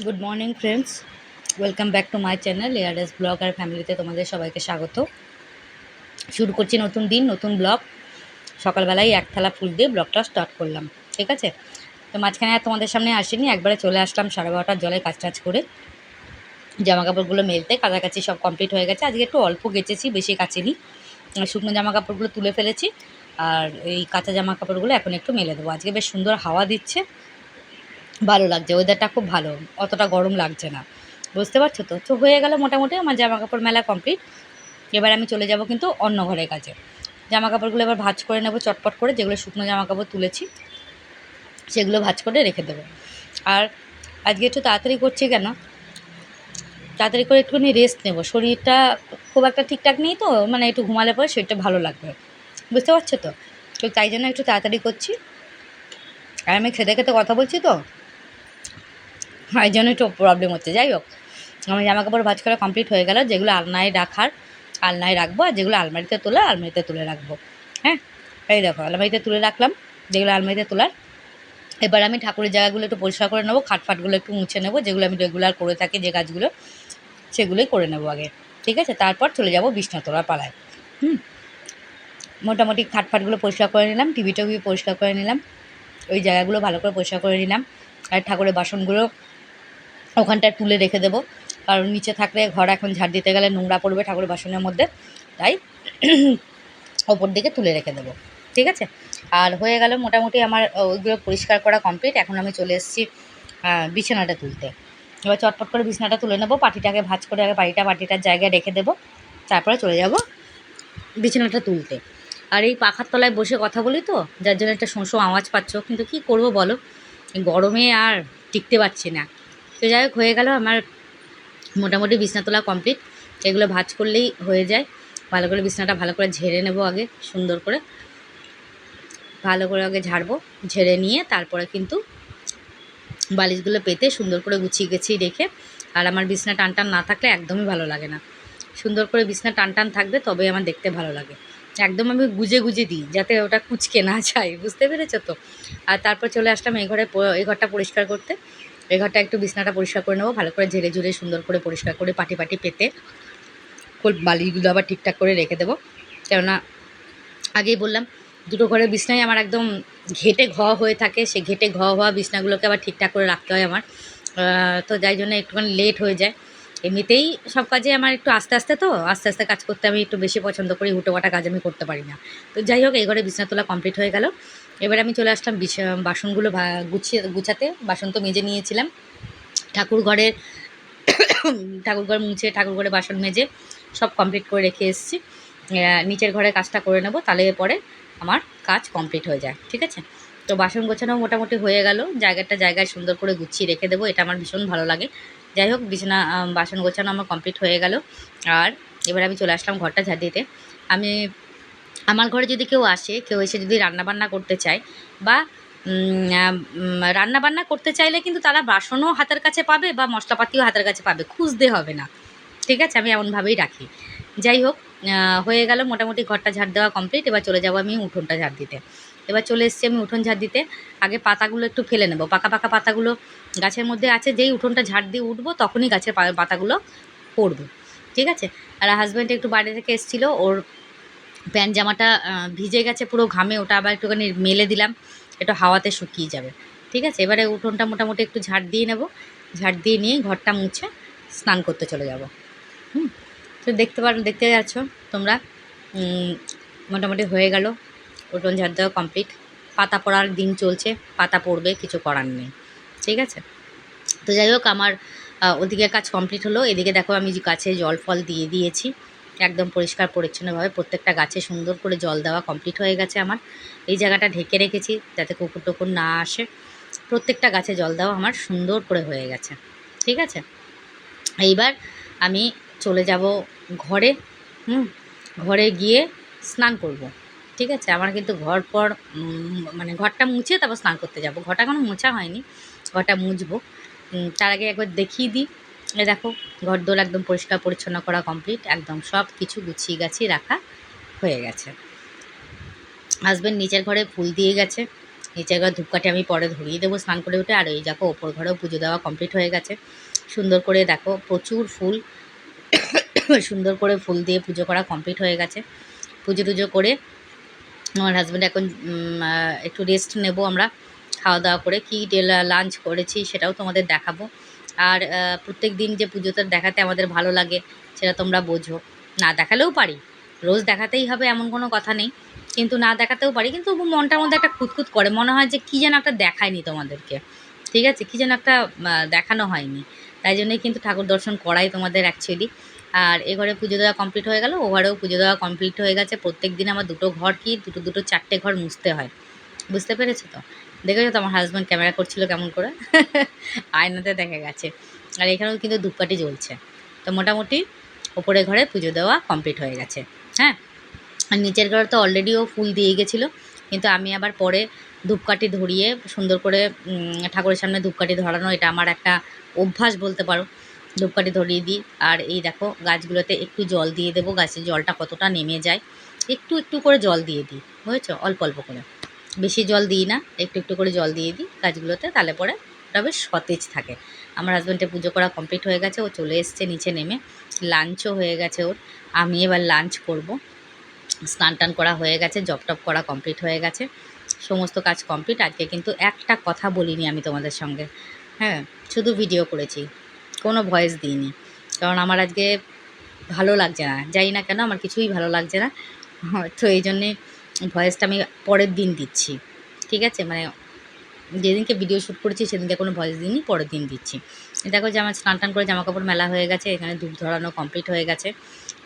Good morning friends, welcome back to my channel ARS blog আর ফ্যামিলিতে তোমাদের সবাইকে স্বাগত। শুরু করছি নতুন দিন, নতুন ব্লগ। সকালবেলায় এক থালা ফুল দিয়ে ব্লগটা স্টার্ট করলাম। ঠিক আছে, তো মাঝখানে আর তোমাদের সামনে আসিনি, একবারে চলে আসলাম 12:30টার জলে কাজ টাজ করে জামা কাপড়গুলো মেলতে। কাছাকাছি সব কমপ্লিট হয়ে গেছে। আজকে একটু অল্প গেচেছি, বেশি কাচিনি। শুকনো জামা কাপড়গুলো তুলে ফেলেছি, আর এই কাঁচা জামা কাপড়গুলো এখন একটু মেলে দেবো। আজকে বেশ সুন্দর হাওয়া দিচ্ছে, ভালো লাগছে, ওয়েদারটা খুব ভালো, অতটা গরম লাগছে না। বুঝতে পারছো তো? তো হয়ে গেল মোটামুটি আমার জামা কাপড় মেলা কমপ্লিট। এবার আমি চলে যাব কিন্তু অন্য ঘরের কাছে। জামা কাপড়গুলো এবার ভাঁজ করে নেব চটপট করে, যেগুলো শুকনো জামা কাপড় তুলেছি সেগুলো ভাঁজ করে রেখে দেবো। আর আজকে একটু তাড়াতাড়ি করছি কেন, তাড়াতাড়ি করে একটুখানি রেস্ট নেব। শরীরটা খুব একটা ঠিকঠাক নেই তো, মানে একটু ঘুমালে পরে শরীরটা ভালো লাগবে। বুঝতে পারছো তো? তো তাই জন্য একটু তাড়াতাড়ি করছি। আর আমি খেতে খেতে কথা বলছি তো, এই জন্য একটু প্রবলেম হচ্ছে। যাই হোক, আমার জামা কাপড় ভাঁজ করা কমপ্লিট হয়ে গেল। যেগুলো আলনায় রাখার আলনায় রাখবো, আর যেগুলো আলমারিতে তোলা আলমারিতে তুলে রাখবো। হ্যাঁ, এই দেখো আলমারিতে তুলে রাখলাম যেগুলো আলমারিতে তোলার। এবার আমি ঠাকুরের জায়গাগুলো একটু পরিষ্কার করে নেবো, খাটফাটগুলো একটু মুছে নেবো, যেগুলো আমি রেগুলার করে থাকি যে কাজগুলো সেগুলোই করে নেবো আগে। ঠিক আছে, তারপর চলে যাব বিছনা তোলার পালায়। মোটামুটি খাটফাটগুলো পরিষ্কার করে নিলাম, টিভি টিভি পরিষ্কার করে নিলাম, ওই জায়গাগুলো ভালো করে পরিষ্কার করে নিলাম। আর ঠাকুরের বাসনগুলো ওখানটায় তুলে রেখে দেবো, কারণ নিচে থাকলে ঘর এখন ঝাড় দিতে গেলে নোংরা পড়বে ঠাকুরের বাসনের মধ্যে, তাই ওপর দিকে তুলে রেখে দেবো। ঠিক আছে, আর হয়ে গেল মোটামুটি আমার ওইগুলো পরিষ্কার করা কমপ্লিট। এখন আমি চলে এসেছি বিছানাটা তুলতে। এবার চটপট করে বিছানাটা তুলে নেবো, পাটিটাকে ভাঁজ করে আগে পাটিটার জায়গায় রেখে দেবো, তারপরে চলে যাব বিছানাটা তুলতে। আর এই পাখার তলায় বসে কথা বলি তো, যার জন্য একটা শোঁ আওয়াজ পাচ্ছ, কিন্তু কি করব বলো, গরমে আর টিকতে পারছি না। তো যাই হোক, হয়ে গেল আমার মোটামুটি বিছনা তোলা কমপ্লিট। এগুলো ভাঁজ করলেই হয়ে যায়। ভালো করে বিছনাটা ভালো করে ঝেড়ে নেব আগে, সুন্দর করে ভালো করে আগে ঝাড়বো। ঝেড়ে নিয়ে তারপরে কিন্তু বালিশগুলো পেতে সুন্দর করে গুছিয়ে গেছিয়ে রেখে। আর আমার বিছনা টান না থাকলে একদমই ভালো লাগে না। সুন্দর করে বিছনা টান থাকবে তবে আমার দেখতে ভালো লাগে। একদম আমি গুজে গুজে দিই যাতে ওটা কুঁচকে না যায়। বুঝতে পেরেছো তো? আর তারপর চলে আসলাম এই ঘরটা পরিষ্কার করতে। এই ঘরটা একটু বিছনাটা পরিষ্কার করে নেবো, ভালো করে ঝেড়ে ঝুড়ে সুন্দর করে পরিষ্কার করে পাটি পেতে বালিশগুলো আবার ঠিকঠাক করে রেখে দেবো। কেননা আগেই বললাম, দুটো ঘরের বিছনাই আমার একদম ঘেঁটে হয়ে থাকে। সেই ঘেঁটে হওয়া বিছনাগুলোকে আবার ঠিকঠাক করে রাখতে হয় আমার। তো যাই জন্য একটুখানি লেট হয়ে যায়। এমনিতেই সব কাজে আমার একটু আস্তে আস্তে কাজ করতে আমি একটু বেশি পছন্দ করি, হুটোপাটা কাজ আমি করতে পারি না। তো যাই হোক, এই ঘরে বিছনা তোলা কমপ্লিট হয়ে গেল। এবার আমি চলে আসলাম বাসনগুলো গুছাতে। বাসন তো মেজে নিয়েছিলাম। ঠাকুর ঘরের ঠাকুর ঘর মুছে, ঠাকুর ঘরে বাসন মেজে সব কমপ্লিট করে রেখে এসেছি। নিচের ঘরে কাজটা করে নেব, তাহলে পরে আমার কাজ কমপ্লিট হয়ে যায়। ঠিক আছে, তো বাসন গোছানো মোটামুটি হয়ে গেল। জায়গায় সুন্দর করে গুছিয়ে রেখে দেবো, এটা আমার ভীষণ ভালো লাগে। যাই হোক, বাসন গোছানো আমার কমপ্লিট হয়ে গেল। আর এবার আমি চলে আসলাম ঘরটা ঝাড় দিতে। আমি আমার ঘরে যদি কেউ আসে, কেউ এসে যদি রান্নাবান্না করতে চায় বা রান্নাবান্না করতে চাইলে কিন্তু তারা বাসনও হাতের কাছে পাবে বা মশলাপাতিও হাতের কাছে পাবে, খুঁজতে হবে না। ঠিক আছে, আমি এমনভাবেই রাখি। যাই হোক, হয়ে গেল মোটামুটি ঘরটা ঝাড় দেওয়া কমপ্লিট। এবার চলে যাব আমি উঠোনটা ঝাড় দিতে। এবার চলে এসেছি আমি উঠোন ঝাড় দিতে। আগে পাতাগুলো একটু ফেলে নেব, পাকা পাতাগুলো গাছের মধ্যে আছে। যেই উঠোনটা ঝাড় দিয়ে উঠবো তখনই গাছের পাতাগুলো পড়বে। ঠিক আছে, আর হাজব্যান্ড একটু বাইরে থেকে এসেছিলো, ওর প্যান্ট জামাটা ভিজে গেছে পুরো ঘামে, ওটা আবার একটুখানি মেলে দিলাম, একটু হাওয়াতে শুকিয়ে যাবে। ঠিক আছে, এবারে উঠোনটা মোটামুটি একটু ঝাড় দিয়ে নেব। ঝাড় দিয়ে নিয়ে ঘরটা মুছে স্নান করতে চলে যাব। তো দেখতে যাচ্ছ তোমরা, মোটামুটি হয়ে গেল উঠোন ঝাড় দেওয়া কমপ্লিট। পাতা পড়ার দিন চলছে, পাতা পড়বে, কিছু করার নেই। ঠিক আছে, তো যাই হোক, আমার ওদিকে কাজ কমপ্লিট হলো। এদিকে দেখো আমি গাছে জল ফল দিয়ে দিয়েছি, একদম পরিষ্কার পরিচ্ছন্নভাবে প্রত্যেকটা গাছে সুন্দর করে জল দেওয়া কমপ্লিট হয়ে গেছে আমার। এই জায়গাটা ঢেকে রেখেছি যাতে কুকুর টুকুর না আসে। প্রত্যেকটা গাছে জল দেওয়া আমার সুন্দর করে হয়ে গেছে। ঠিক আছে, এইবার আমি চলে যাব ঘরে। ঘরে গিয়ে স্নান করব। ঠিক আছে, আমার কিন্তু মানে ঘরটা মুছে তারপর স্নান করতে যাব। ঘরটা এখনও মোছা হয়নি, ঘরটা মুছবো। তার আগে একবার দেখিয়ে দিই। দেখো, ঘরদোর একদম পরিষ্কার পরিচ্ছন্ন করা কমপ্লিট, একদম সব কিছু গুছিয়ে গাছিয়ে রাখা হয়ে গেছে। হাজব্যান্ড নিচের ঘরে ফুল দিয়ে গেছে, নিচের ঘর ধূপকাঠি আমি পরে ধরিয়ে দেবো স্নান করে উঠে। আর এই দেখো ওপর ঘরেও পুজো দেওয়া কমপ্লিট হয়ে গেছে। সুন্দর করে দেখো প্রচুর ফুল, সুন্দর করে ফুল দিয়ে পুজো করা কমপ্লিট হয়ে গেছে। পুজো টুজো করে আমার হাজব্যান্ড এখন একটু রেস্ট নেব আমরা খাওয়া দাওয়া করে। কী লাঞ্চ করেছি সেটাও তোমাদের দেখাবো। আর প্রত্যেক দিন যে পুজোটা দেখাতে আমাদের ভালো লাগে সেটা তোমরা বোঝো। না দেখালেও পারি, রোজ দেখাতেই হবে এমন কোনো কথা নেই, কিন্তু না দেখাতেও পারি। কিন্তু মনটার মধ্যে একটা খুঁতখুত করে, মনে হয় যে কী যেন একটা দেখায়নি তোমাদেরকে, ঠিক আছে, কী যেন একটা দেখানো হয়নি। তাই জন্যই কিন্তু ঠাকুর দর্শন করাই তোমাদের অ্যাকচুয়ালি। আর এ ঘরে পুজো দেওয়া কমপ্লিট হয়ে গেল, ও ঘরেও পুজো দেওয়া কমপ্লিট হয়ে গেছে। প্রত্যেক দিন আমার দুটো ঘর কি দুটো চারটে ঘর মুছতে হয়, বুঝতে পেরেছো তো? দেখেছো তো আমার হাজব্যান্ড ক্যামেরা করছিল কেমন করে, আয়নাতে দেখা গেছে। আর এখানেও কিন্তু ধূপকাঠি জ্বলছে। তো মোটামুটি ওপরে ঘরে পুজো দেওয়া কমপ্লিট হয়ে গেছে। হ্যাঁ, আর নিচের ঘরে তো অলরেডিও ফুল দিয়ে গেছিলো, কিন্তু আমি আবার পরে ধূপকাঠি ধরিয়ে সুন্দর করে ঠাকুরের সামনে ধূপকাঠি ধরানো এটা আমার একটা অভ্যাস বলতে পারো। ধূপকাঠি ধরিয়ে দিই। আর এই দেখো গাছগুলোতে একটু জল দিয়ে দেবো, গাছের জলটা কতটা নেমে যায়, একটু একটু করে জল দিয়ে দিই, বুঝেছো, অল্প অল্প করে, বেশি জল দিই না, একটু একটু করে জল দিয়ে দিই গাছগুলোতে, তাহলে পরে ওটা বেশ সতেজ থাকে। আমার হাজব্যান্ডের পুজো করা কমপ্লিট হয়ে গেছে, ও চলে এসছে নিচে নেমে, লাঞ্চও হয়ে গেছে ওর। আমি এবার লাঞ্চ করব। স্নান টান করা হয়ে গেছে, জব টপ করা কমপ্লিট হয়ে গেছে, সমস্ত কাজ কমপ্লিট। আজকে কিন্তু একটা কথা বলিনি আমি তোমাদের সঙ্গে, হ্যাঁ, শুধু ভিডিও করেছি, কোনো ভয়েস দিইনি, কারণ আমার আজকে ভালো লাগছে না, জানি না কেন আমার কিছুই ভালো লাগছে না। তো এই জন্যে ভয়েসটা আমি পরের দিন দিচ্ছি, ঠিক আছে, মানে যেদিনকে ভিডিও শ্যুট করেছি সেদিনকে কোনো ভয়েস দিইনি, পরের দিন দিচ্ছি। দেখো যে আমার স্নান টান করে জামাকাপড় মেলা হয়ে গেছে, এখানে ধূপ ধরানো কমপ্লিট হয়ে গেছে।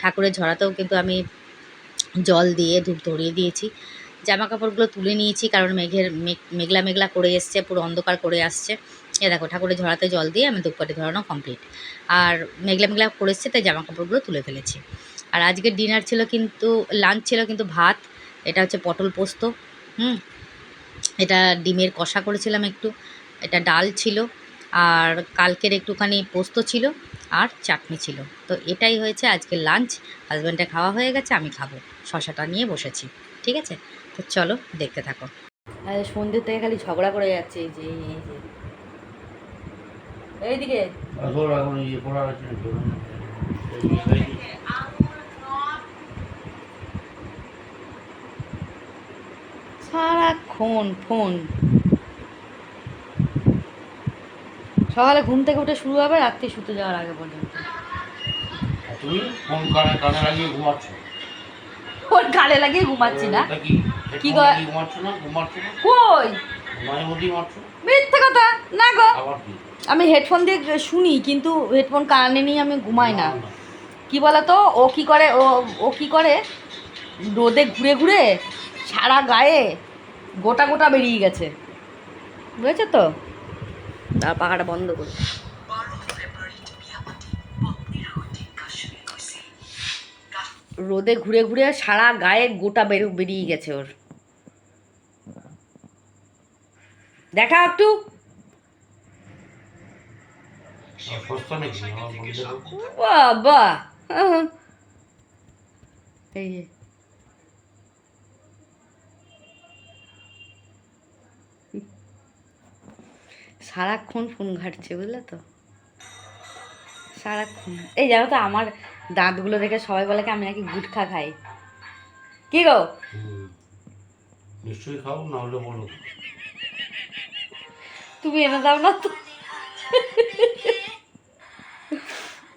ঠাকুরের ঝরাতেও কিন্তু আমি জল দিয়ে ধূপ ধরিয়ে দিয়েছি। জামা কাপড়গুলো তুলে নিয়েছি, কারণ মেঘলা মেঘলা করে এসছে, পুরো অন্ধকার করে আসছে। এ দেখো ঠাকুরের ঝরাতে জল দিয়ে আমি ধূপকাঠি ধরানো কমপ্লিট। আর মেঘলা মেঘলা করে এসছে, তাই জামা কাপড়গুলো তুলে ফেলেছি। আর আজকের ডিনার ছিল কিন্তু, লাঞ্চ ছিল কিন্তু ভাত, এটা হচ্ছে পটল পোস্ত, এটা ডিমের কষা করেছিলাম একটু, এটা ডাল ছিল, আর কালকের একটুখানি পোস্ত ছিল, আর চাটনি ছিল। তো এটাই হয়েছে আজকে লাঞ্চ। হাজব্যান্ডে খাওয়া হয়ে গেছে, আমি খাবো, শশাটা নিয়ে বসেছি, ঠিক আছে। তো চলো দেখতে থাকো। সন্ধ্যের থেকে খালি ঝগড়া করে যাচ্ছে, এই যে এইদিকে সারাক্ষণ ফোন, সকালে ঘুম থেকে উঠে শুরু হবে, রাত্রি শুতে যাওয়ার আগে পর্যন্ত। তুমি ফোন কানে লাগিয়ে ঘুমাচ্ছ? ফোন কানে লাগিয়ে ঘুমাচ্ছি না। কি ঘুমাচ্ছ না? ঘুমাচ্ছ না? কই ঘুমায় মধ্যেই মারছো? মিথ্যে কথা না গো, আবার কি? আমি হেডফোন দিয়ে শুনি, কিন্তু হেডফোন কানে নিয়ে আমি ঘুমাই না। কি বলতো, ও কি করে, ও কি করে, রোদে ঘুরে ঘুরে সারা গায়ে গোটা গোটা বেরিয়ে গেছে, বুঝেছো তো? তার পাখাটা বন্ধ করে, রোদে ঘুরে ঘুরে সারা গায়ে গোটা বেরিয়ে গেছে ওর। দেখা একটু, বাবা, এই যে সারাক্ষণ ফোন ঘাটছে, বুঝলে তো, সারাক্ষণ। এই জানো তো আমার দাঁতগুলো দেখে সবাই বলে কি আমি নাকি গুটখা খাই। কি গো, নিশ্চয়ই খাও, না হলে বলো। তুমি এনে দাও না তো,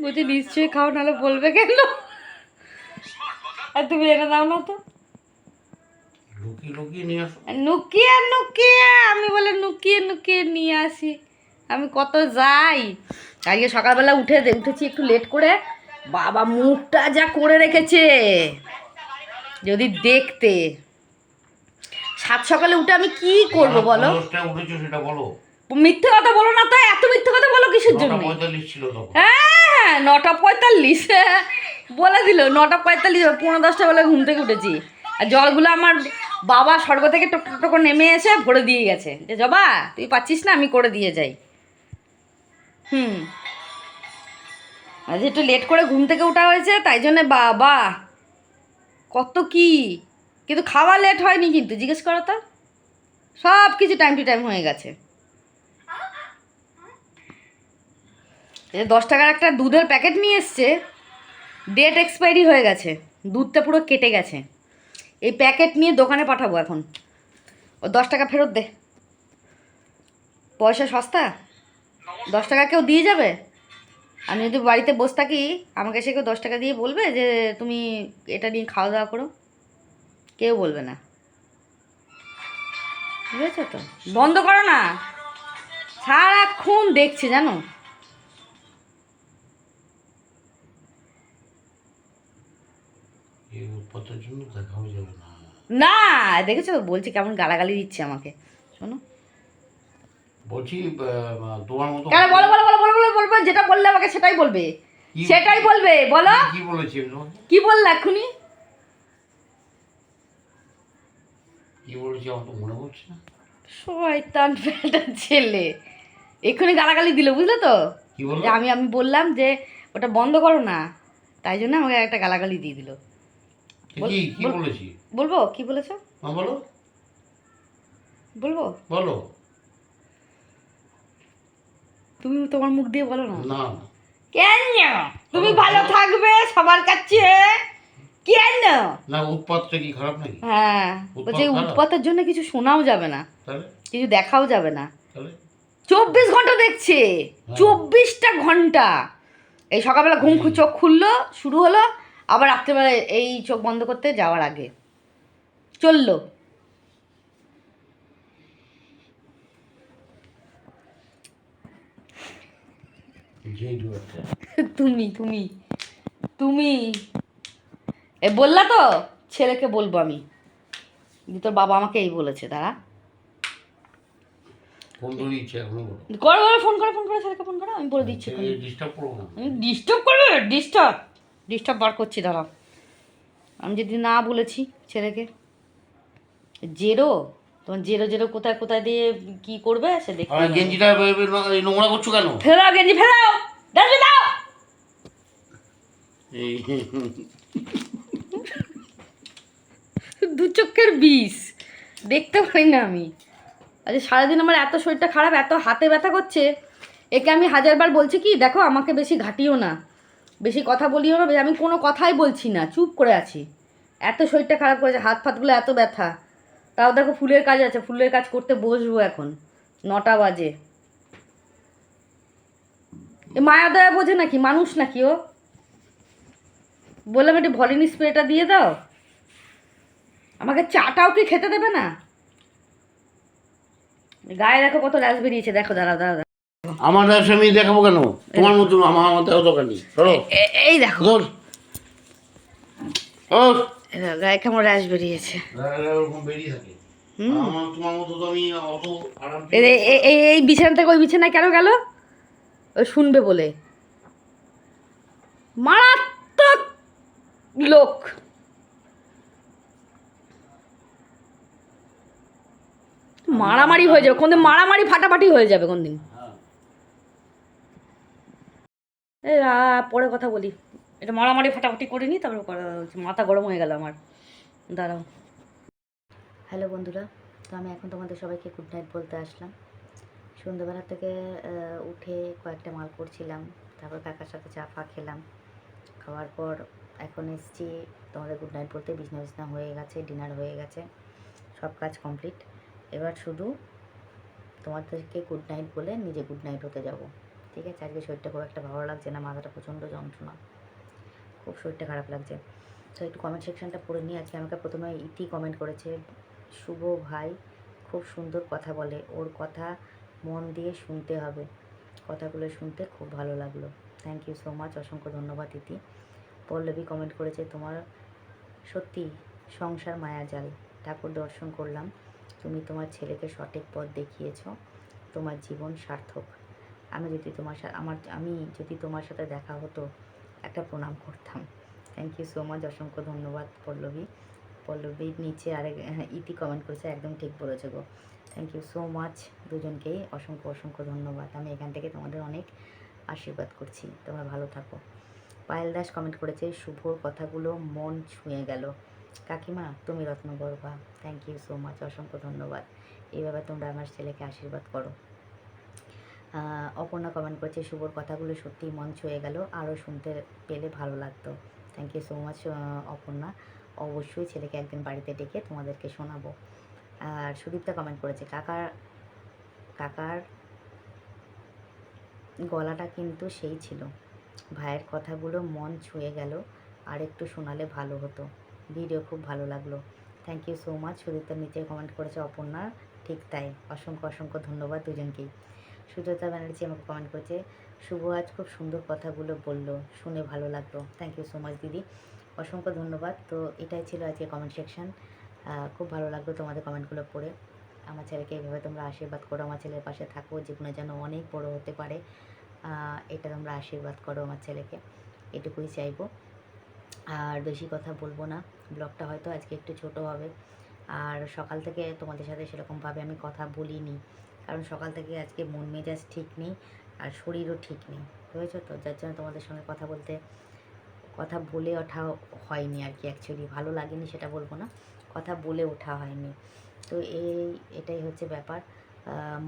বলছি নিশ্চয়ই খাও, নাহলে বলবে কেন, আর তুমি এনে দাও না তো। লুকিয়ে লুকিয়ে নিয়ে আসো। লুকিয়ে লুকিয়ে, আমি বলে লুকিয়ে লুকিয়ে নিয়ে আসি, আমি কত যাই। আজকে সকালবেলা উঠেছি একটু লেট করে, বাবা মুখটা যা করে রেখেছে যদি দেখতে। সাত সকালে উঠে আমি কি করব বলো? উঠেছো সেটা বলো। মিথ্যে কথা বলো না তো, এত মিথ্যে কথা বলো কিসের জন্য? 9:45 ছিল তখন। হ্যাঁ 9:45, বলে দিল 9:45, 9:45 বেলা ঘুম থেকে উঠেছি। আর জলগুলো আমার বাবা স্বর্গ থেকে টক টক নেমে এসে ভরে দিয়ে গেছে, যে জবা তুই পাচ্ছিস না, আমি করে দিয়ে যাই। আজ একটু লেট করে ঘুম থেকে ওঠা হয়েছে, তাই জন্যে বাবা কত কি, কিন্তু খাওয়া লেট হয়নি, কিন্তু জিজ্ঞেস করো তো, সব কিছু টাইম টু টাইম হয়ে গেছে। এই 10 টাকার একটা দুধের প্যাকেট নিয়ে এসছে, ডেট এক্সপায়ারি হয়ে গেছে, দুধটা পুরো কেটে গেছে। এই প্যাকেট নিয়ে দোকানে পাঠাবো এখন। ও 10 টাকা ফেরত দে। পয়সা সস্তা, 10 টাকা কেউ দিয়ে যাবে? আমি যদি বাড়িতে বসে থাকি, আমাকে এসে কেউ 10 টাকা দিয়ে বলবে যে তুমি এটা নিয়ে খাওয়া দাওয়া করো? কেউ বলবে না, বুঝেছো তো? বন্ধ করো না, সারাক্ষণ দেখছি জানো। এই উৎপাতের জন্য দেখাও যাবে না। না, দেখেছো তো, বলছি কেমন গালাগালি দিচ্ছে আমাকে। শোনো, বলছি তোমার মতো কেন বলো বলো বলো বলো বলো বলবো, যেটা বললে আমাকে সেটাই বলবে, সেটাই বলবে, বলো। কি বলেছি আমি তোমাকে? কি বললে এক্ষুনি? কি বলেছি আমার তো মনে পড়ছে না। শয়তান একটা ছেলে, এক্ষুনি গালাগালি দিল, বুঝলে তো? কি বললো? যে আমি বললাম যে ওটা বন্ধ করো না, তাই জন্য আমাকে একটা গালাগালি দিয়ে দিল। কি কি বলেছি? বলবো কি বলেছো? বলো বলবো? বলো। তুমি তোমার মুখ দিয়ে বলো না। না কেন? তুমি ভালো থাকবে সবার কাছে, কেন? না, উৎপাতটা কি খারাপ নাকি? হ্যাঁ, উৎপাত বলছে খারাপ? উৎপাতের জন্য কিছু শোনাও যাবে না, তাহলে কিছু দেখাও যাবে না। তাহলে 24 ঘন্টা দেখছে, হ্যাঁ। 24টা ঘন্টা। এই সকালবেলা চোখ খুললো, শুরু হলো, আবার রাত্রেবেলা এই চোখ বন্ধ করতে যাওয়ার আগে চললো। যেই দু একটা তুমি তুমি তুমি এ বললা তো, ছেলেকে বলবো আমি যে তোর বাবা আমাকে এই বলেছে। দাঁড়া, ফোন ধরে ইচ্ছে এখনো বলো। করো করো, ফোন করে ছেলেকে ফোন করো, আমি বলে দিচ্ছি। ডিস্টার্ব করবো না। ডিস্টার্ব করবে? ডিস্টার্ব বার করছি, দাঁড়াও। আমি যদি না বলেছি ছেলেকে, জেরো, তোমার জেরো জেরো কোথায় কোথায় দিয়ে কি করবে সে দেখতে আমার হবে। গেঞ্জিটা নোংরা করছো কেন? ফেরাও গেঞ্জি, ফেরাও, ডাস্টবিন দাও। এই দু চোখের বিষ, দেখতে পারি না আমি। আচ্ছা, সারাদিন আমার এত শরীরটা খারাপ, এত হাতে ব্যথা করছে, একে আমি 1000বার বলছি কি দেখো আমাকে বেশি ঘাটিও না, বেশি কথা বলিও না, আমি কোনো কথাই বলছি না, চুপ করে আছি। এত শরীরটা খারাপ করেছে, হাত ফাতগুলো এত ব্যথা। তাও দেখো ফুলের কাজ আছে, ফুলের কাজ করতে বসবো এখন, 9টা বাজে। এ মায়া দয়া বোঝে নাকি, মানুষ নাকি ও? বললাম একটু ভলিনি স্প্রেটা দিয়ে দাও, আমাকে চাটাও কি খেতে দেবে না? গায়ে দেখো কত র্যাশ বেরিয়েছে, দেখো, দাঁড়াও দাঁড়াও দাঁড়াও। আমার ব্যবসা আমি দেখাবো কেন? তোমার মতো আমার দেওয়া দরকার নেই। ধরো এই দেখো, ধর ও এই দেখো, গায়ে কেমন র্যাশ বেরিয়েছে। এরকম বেরিয়ে থাকে। আমার তোমার মতো তো আমি অত আরাম এই বিছানা থেকে ওই বিছানায় কেন গেল? ওই শুনবে বলে। মারাত্মক লোক। মারামারি হয়ে যাবে কোনদিন, মারামারি ফাটাফাটি হয়ে যাবে কোনদিন। হ্যাঁ। এই পরে কথা বলি, এটা মারামারি ফাটাফাটি করে নি, তারপরে কথা হচ্ছে। মাথা গরম হয়ে গেল আমার, দাঁড়াও। হ্যালো বন্ধুরা, তো আমি এখন তোমাদের সবাইকে গুড নাইট বলতে আসলাম। সন্ধ্যাবেলা থেকে উঠে কয়েকটা মাল করছিলাম, তারপর কাকার সাথে চা ফা খেলাম, খাওয়ার পর এখন এসছি তোমাদের গুড নাইট বলতে। বিছনা বিছনা হয়ে গেছে, ডিনার হয়ে গেছে, সব কাজ কমপ্লিট। এবার শুধু তোমাদেরকে গুড নাইট বলে নিজে গুড নাইট হতে যাব, ঠিক আছে? আজকে শরীরটা খুব একটা ভালো লাগছে না, মাথাটা প্রচণ্ড যন্ত্রণা, খুব শরীরটা খারাপ লাগছে। তো একটু কমেন্ট সেকশনটা পড়ে নিই। আজকে আমাকে প্রথমে ইতি কমেন্ট করেছে, শুভ ভাই খুব সুন্দর কথা বলে, ওর কথা মন দিয়ে শুনতে হবে, কথাগুলো শুনতে খুব ভালো লাগলো। থ্যাংক ইউ সো মাচ, অসংখ্য ধন্যবাদ ইতি। পল্লবী কমেন্ট করেছে, তোমার সত্যি সংসার মায়াজাল, ঠাকুর দর্শন করলাম, তুমি তোমার ছেলেকে সঠিক পথ দেখিয়েছ, তোমার জীবন সার্থক। আমি যদি তোমার সাথে দেখা হতো একটা প্রণাম করতাম। থ্যাংক ইউ সো মাচ, অসংখ্য ধন্যবাদ পল্লবীর নিচে আরেক ইতি কমেন্ট করেছে, একদম ঠিক বলেছে গো। থ্যাংক ইউ সো মাচ দুজনকেই, অসংখ্য অসংখ্য ধন্যবাদ। আমি এখান থেকে তোমাদের অনেক আশীর্বাদ করছি, তোমরা ভালো থাকো। পায়েল দাস কমেন্ট করেছে, শুভর কথাগুলো মন ছুঁয়ে গেল, কাকিমা তুমি রত্নগর্ভা। থ্যাংক ইউ সো মাচ, অসংখ্য ধন্যবাদ। এইভাবে তোমরা আমার ছেলেকে আশীর্বাদ করো। অপর্ণা কমেন্ট করছে, শুভর কথাগুলো সত্যিই মন ছুঁয়ে গেল, আরও শুনতে পেলে ভালো লাগতো। Thank you so much Aparna. অবশ্যই ছেলেকে একদিন বাড়িতে ডেকে তোমাদেরকে শোনাবো। আর সুদীপ্তা কমেন্ট করেছে, কাকার গলাটা কিন্তু সেই ছিল, ভাইয়ের কথাগুলো মন ছুঁয়ে গেল, আর একটু শোনালে ভালো হতো, ভিডিও খুব ভালো লাগলো। Thank you so much. সুদীপ্তার নিচে কমেন্ট করেছে অপর্ণা, ঠিক তাই, অসংখ্য অসংখ্য ধন্যবাদ দুজনকেই। সুজাতা ব্যানার্জি আমাকে কমেন্ট করেছে, শুভ আজ খুব সুন্দর কথাগুলো বললো, শুনে ভালো লাগলো। থ্যাংক ইউ সো মাচ দিদি, অসংখ্য ধন্যবাদ। তো এটাই ছিল আজকে কমেন্ট সেকশন। খুব ভালো লাগলো তোমাদের কমেন্টগুলো পড়ে। আমার ছেলেকে এইভাবে তোমরা আশীর্বাদ করো, আমার ছেলের পাশে থাকো, জীবনে যেন অনেক বড় হতে পারে, এটা তোমরা আশীর্বাদ করো আমার ছেলেকে, এটুকুই চাইবো। আর বেশি কথা বলবো না, ব্লগটা হয়তো আজকে একটু ছোট হবে। আর সকাল থেকে তোমাদের সাথে সেরকমভাবে আমি কথা বলিনি, কারণ সকাল থেকে আজকে মন মেজাজ ঠিক নেই, আর শরীরও ঠিক নেই, বুঝেছো তো, যার জন্য তোমাদের সঙ্গে কথা বলে ওঠা হয়নি আর কি। অ্যাকচুয়ালি ভালো লাগেনি সেটা বলবো না, কথা বলে ওঠা হয়নি। তো এটাই হচ্ছে ব্যাপার।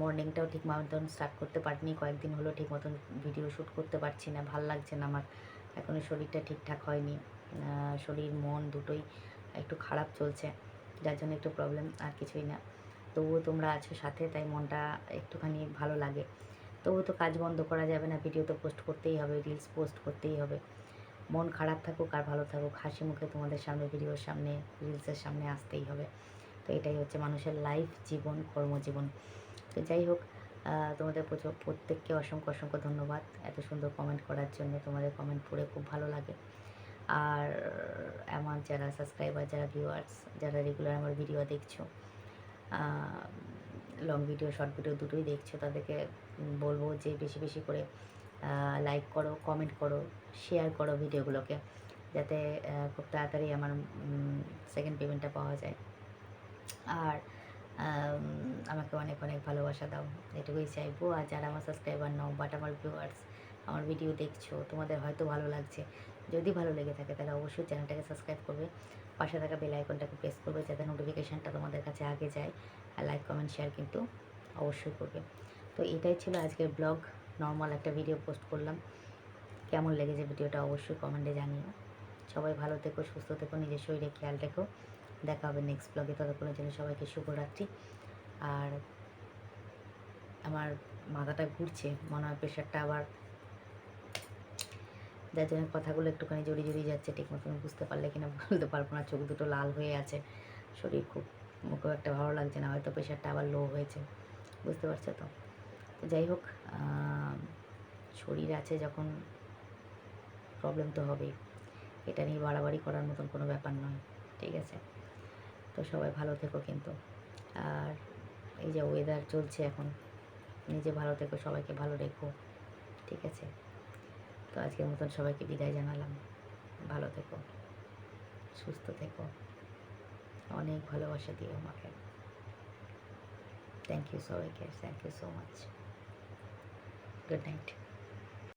মর্নিংটাও ঠিক মতন স্টার্ট করতে পারিনি, কয়েকদিন হলো ঠিক মতন ভিডিও শ্যুট করতে পারছি না, ভাল লাগছে না আমার, এখনও শরীরটা ঠিকঠাক হয়নি, শরীর মন দুটোই একটু খারাপ চলছে, যার জন্য একটু প্রবলেম, আর কিছুই না। তবুও তোমরা আছো সাথে, তাই মনটা একটুখানি ভালো লাগে। তবুও তো কাজ বন্ধ করা যাবে না, ভিডিও তো পোস্ট করতেই হবে, রিলস পোস্ট করতেই হবে। মন খারাপ থাকুক আর ভালো থাকুক, হাসি মুখে তোমাদের সামনে, ভিডিওর সামনে, রিলসের সামনে আসতেই হবে। তো এটাই হচ্ছে মানুষের লাইফ, জীবন, কর্মজীবন। তো যাই হোক, তোমাদের প্রত্যেককে অসংখ্য অসংখ্য ধন্যবাদ এত সুন্দর কমেন্ট করার জন্য, তোমাদের কমেন্ট পড়ে খুব ভালো লাগে। আর আমার যারা সাবস্ক্রাইবার, যারা ভিউয়ার্স, যারা রেগুলার আমার ভিডিও দেখছো, লং ভিডিও শর্ট ভিডিও দুটোই দেখছো, তাদেরকে বলবো যে বেশি বেশি করে লাইক করো, কমেন্ট করো, শেয়ার করো ভিডিওগুলোকে, যাতে খুব তাড়াতাড়ি আমার সেকেন্ড পেমেন্টটা পাওয়া যায়। আর আমাকে অনেক অনেক ভালোবাসা দাও, এটুকুই চাইবো। আর যারা আমার সাবস্ক্রাইবার নাও, বাট আমার ভিউয়ার্স, আমার ভিডিও দেখছো, তোমাদের হয়তো ভালো লাগছে, যদি ভালো লেগে থাকে তাহলে অবশ্যই চ্যানেলটাকে সাবস্ক্রাইব করবে, পাশে থাকা বেল আইকনটাকে প্রেস করবে, যাতে নোটিফিকেশানটা তোমাদের কাছে আগে যায়। আর লাইক কমেন্ট শেয়ার কিন্তু অবশ্যই করবে। তো এটাই ছিল আজকের ব্লগ, নর্মাল একটা ভিডিও পোস্ট করলাম। কেমন লেগেছে ভিডিওটা অবশ্যই কমেন্টে জানিও। সবাই ভালো থেকো, সুস্থ থেকো, নিজের শরীরে খেয়াল রেখো। দেখা হবে নেক্সট ব্লগে, ততক্ষণের জন্য সবাইকে শুভরাত্রি। আর আমার মাথাটা ঘুরছে, মনে হয় প্রেশারটা আবার, যার জন্য কথাগুলো একটুখানি জড়িয়ে যাচ্ছে, ঠিক মতন বুঝতে পারলে কিনা বলতে পারবো না, চোখ দুটো লাল হয়ে আছে, শরীর মুখেও একটা ভালো লাগছে না, হয়তো প্রেশারটা আবার লো হয়েছে, বুঝতে পারছো তো। তো যাই হোক, শরীর আছে যখন প্রবলেম তো হবেই, এটা নিয়ে বাড়াবাড়ি করার মতন কোনো ব্যাপার নয়, ঠিক আছে। তো সবাই ভালো থেকো কিন্তু। আর এই যে ওয়েদার চলছে এখন, নিজে ভালো থেকো, সবাইকে ভালো রেখো, ঠিক আছে। তো আজকের মতন সবাইকে বিদায় জানালাম, ভালো থেকো, সুস্থ থেকো, অনেক ভালোবাসা দিও আমাকে। থ্যাংক ইউ সবাইকে, thank you so much, good night.